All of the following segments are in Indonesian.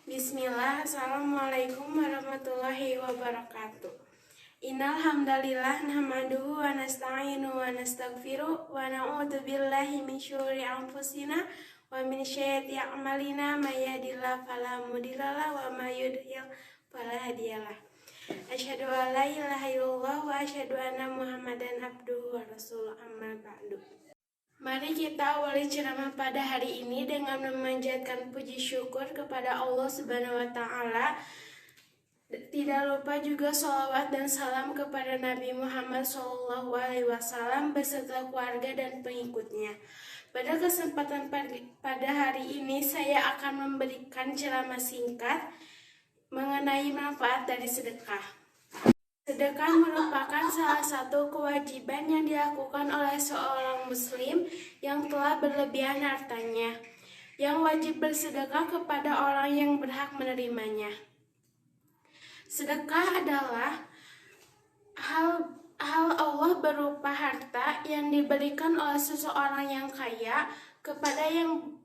Bismillah, Assalamualaikum warahmatullahi wabarakatuh. Innal hamdalillah nahmaduhu wa nasta'inu wa nastaghfiruh wa na'udzu billahi min syururi anfusina wa min sayyiati a'malina may yahdihillahu fala mudhillalah wa may yudhlil fala hadiyalah. Asyhadu an la ilaha illallah wa asyhadu anna Muhammadan abduhu wa rasuluh, amma ba'du. Mari kita awali ceramah pada hari ini dengan memanjatkan puji syukur kepada Allah Subhanahu wa Ta'ala. Tidak lupa juga sholawat dan salam kepada Nabi Muhammad SAW beserta keluarga dan pengikutnya. Pada kesempatan pada hari ini saya akan memberikan ceramah singkat mengenai manfaat dari sedekah. Sedekah merupakan salah satu kewajiban yang dilakukan oleh seorang muslim yang telah berlebihan hartanya, yang wajib bersedekah kepada orang yang berhak menerimanya. Sedekah adalah hal Allah berupa harta yang diberikan oleh seseorang yang kaya kepada yang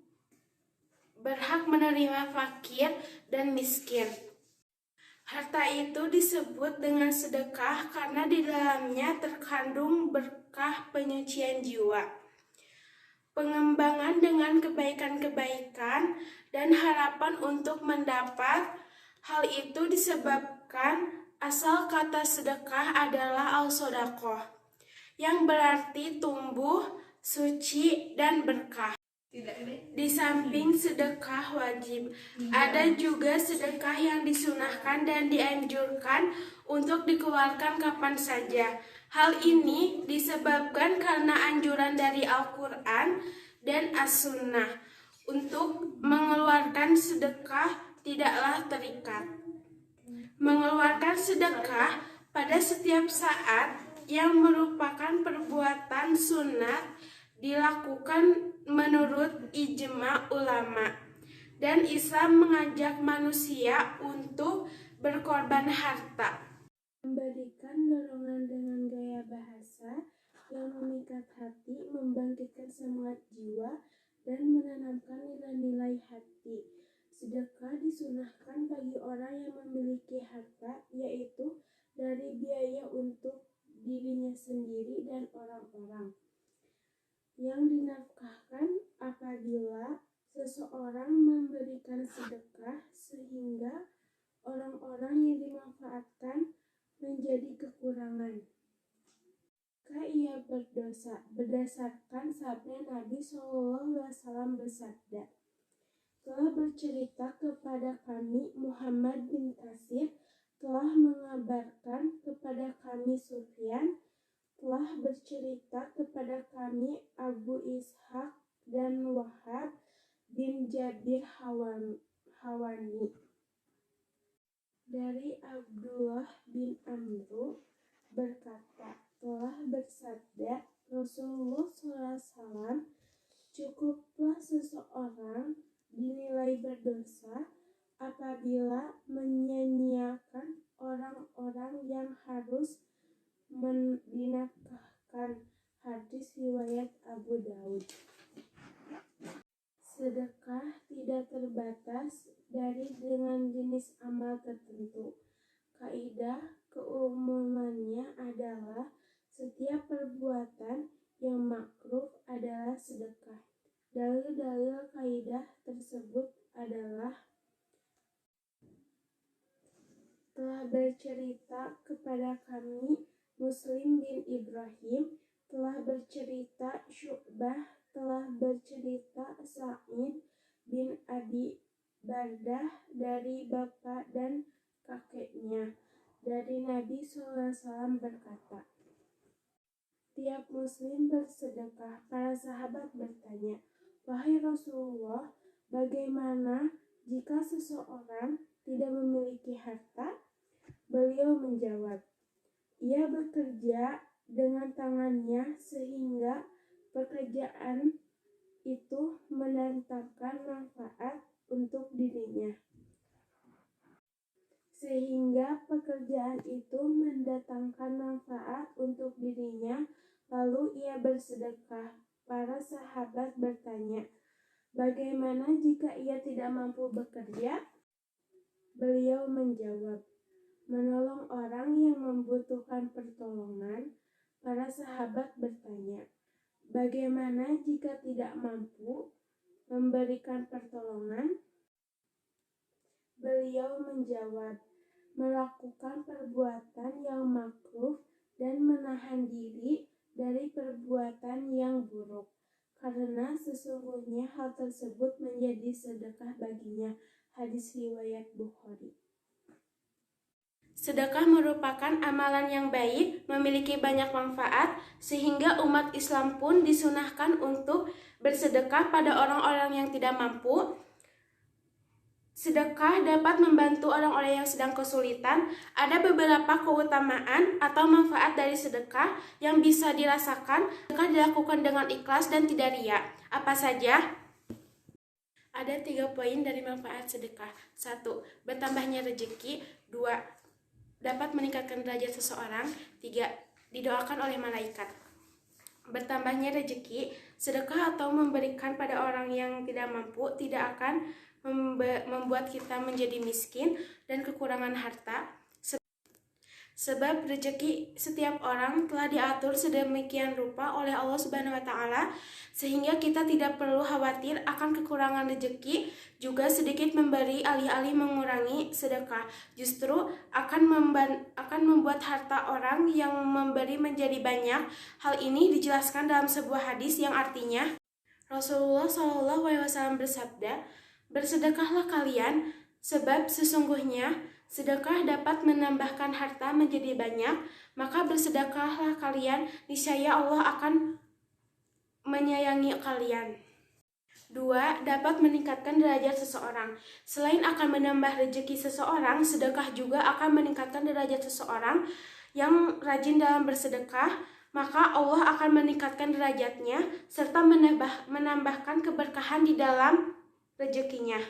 berhak menerima fakir dan miskin. Harta itu disebut dengan sedekah karena di dalamnya terkandung berkah penyucian jiwa, pengembangan dengan kebaikan-kebaikan, dan harapan untuk mendapat. Hal itu disebabkan asal kata sedekah adalah al-sodaqoh, yang berarti tumbuh, suci, dan berkah. Di samping sedekah wajib, ada juga sedekah yang disunahkan dan dianjurkan untuk dikeluarkan kapan saja. Hal ini disebabkan karena anjuran dari Al-Quran dan As-Sunnah untuk mengeluarkan sedekah tidaklah terikat. Mengeluarkan sedekah pada setiap saat yang merupakan perbuatan sunat dilakukan menurut ijma ulama, dan Islam mengajak manusia untuk berkorban harta. Memberikan dorongan dengan gaya bahasa yang memikat hati, membangkitkan semangat jiwa, dan menanamkan nilai-nilai hati. Sedekah disunahkan bagi orang yang memiliki harta, yaitu dari biaya untuk dirinya sendiri dan orang-orang yang dinafkahkan. Apabila seseorang memberikan sedekah sehingga orang-orang yang dimanfaatkan menjadi kekurangan, maka ia berdosa. Berdasarkan sabda Nabi SAW bersabda, telah bercerita kepada kami Muhammad bin Kasir, telah mengabarkan kepada kami Sufyan, telah bercerita kepada kami Abu Ishaq dan Wahab bin Jabir Hawani. Dari Abdullah bin Amru berkata, telah bersabda Rasulullah SAW, cukuplah seseorang dinilai berdosa apabila menyanyiakan orang-orang yang harus dinafkahkan. Hadis riwayat Abu Daud. Sedekah tidak terbatas dengan jenis amal tertentu. Kaidah keumumannya adalah setiap perbuatan yang makruh adalah sedekah. Dalil-dalil kaidah tersebut adalah telah bercerita kepada kami Muslim bin Ibrahim, telah bercerita Syu'bah, telah bercerita Sa'id bin Abi Bardah dari bapak dan kakeknya, dari Nabi SAW berkata, tiap muslim bersedekah. Para sahabat bertanya, wahai Rasulullah, bagaimana jika seseorang tidak memiliki harta? Beliau menjawab, ia bekerja dengan tangannya sehingga pekerjaan itu mendatangkan manfaat untuk dirinya. Lalu ia bersedekah. Para sahabat bertanya, bagaimana jika ia tidak mampu bekerja? Beliau menjawab, menolong orang yang membutuhkan pertolongan. Para sahabat bertanya, bagaimana jika tidak mampu memberikan pertolongan? Beliau menjawab, melakukan perbuatan yang makruh dan menahan diri dari perbuatan yang buruk, karena sesungguhnya hal tersebut menjadi sedekah baginya. Hadis riwayat Bukhari. Sedekah merupakan amalan yang baik, memiliki banyak manfaat, sehingga umat Islam pun disunahkan untuk bersedekah pada orang-orang yang tidak mampu. Sedekah dapat membantu orang-orang yang sedang kesulitan. Ada beberapa keutamaan atau manfaat dari sedekah yang bisa dirasakan. Sedekah dilakukan dengan ikhlas dan tidak riya. Apa saja? Ada 3 poin dari manfaat sedekah. 1. Bertambahnya rezeki. 2. Dapat meningkatkan derajat seseorang. 3. Didoakan oleh malaikat. Bertambahnya rezeki, sedekah atau memberikan pada orang yang tidak mampu tidak akan membuat kita menjadi miskin dan kekurangan harta. Sebab rezeki setiap orang telah diatur sedemikian rupa oleh Allah Subhanahu wa taala sehingga kita tidak perlu khawatir akan kekurangan rezeki. Juga sedikit memberi alih-alih mengurangi sedekah justru akan membuat harta orang yang memberi menjadi banyak. Hal ini dijelaskan dalam sebuah hadis yang artinya Rasulullah SAW bersabda, bersedekahlah kalian sebab sesungguhnya sedekah dapat menambahkan harta menjadi banyak, maka bersedekahlah kalian, niscaya Allah akan menyayangi kalian. 2. Dapat meningkatkan derajat seseorang. Selain akan menambah rezeki seseorang, sedekah juga akan meningkatkan derajat seseorang yang rajin dalam bersedekah, maka Allah akan meningkatkan derajatnya serta menambahkan keberkahan di dalam rezekinya.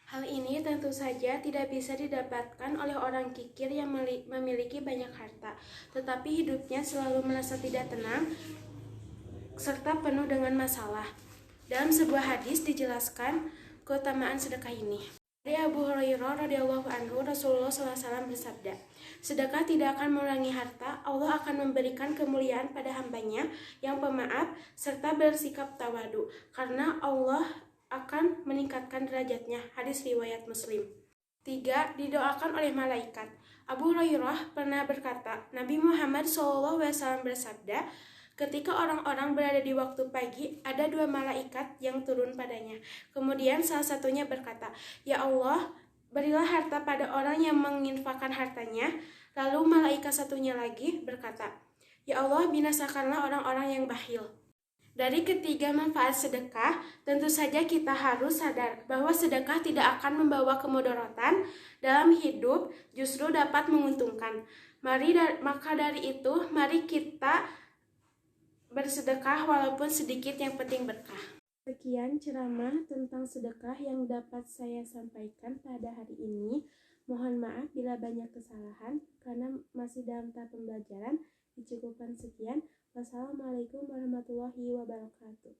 Hal ini tentu saja tidak bisa didapatkan oleh orang kikir yang memiliki banyak harta, tetapi hidupnya selalu merasa tidak tenang serta penuh dengan masalah. Dalam sebuah hadis dijelaskan keutamaan sedekah ini. Dari Abu Hurairah radhiyallahu anhu, Rasulullah SAW bersabda, sedekah tidak akan mengurangi harta, Allah akan memberikan kemuliaan pada hambanya yang pemaaf serta bersikap tawadu, karena Allah akan meningkatkan derajatnya. Hadis riwayat Muslim. 3. Didoakan oleh malaikat. Abu Hurairah pernah berkata, Nabi Muhammad SAW bersabda, ketika orang-orang berada di waktu pagi, ada 2 malaikat yang turun padanya. Kemudian salah satunya berkata, ya Allah, berilah harta pada orang yang menginfakkan hartanya. Lalu malaikat satunya lagi berkata, ya Allah, binasakanlah orang-orang yang bakhil. Dari ketiga manfaat sedekah, tentu saja kita harus sadar bahwa sedekah tidak akan membawa kemudaratan dalam hidup, justru dapat menguntungkan. Maka dari itu, mari kita bersedekah walaupun sedikit, yang penting berkah. Sekian ceramah tentang sedekah yang dapat saya sampaikan pada hari ini. Mohon maaf bila banyak kesalahan karena masih dalam tahap pembelajaran. Dicukupkan sekian. Wassalamualaikum warahmatullahi wabarakatuh.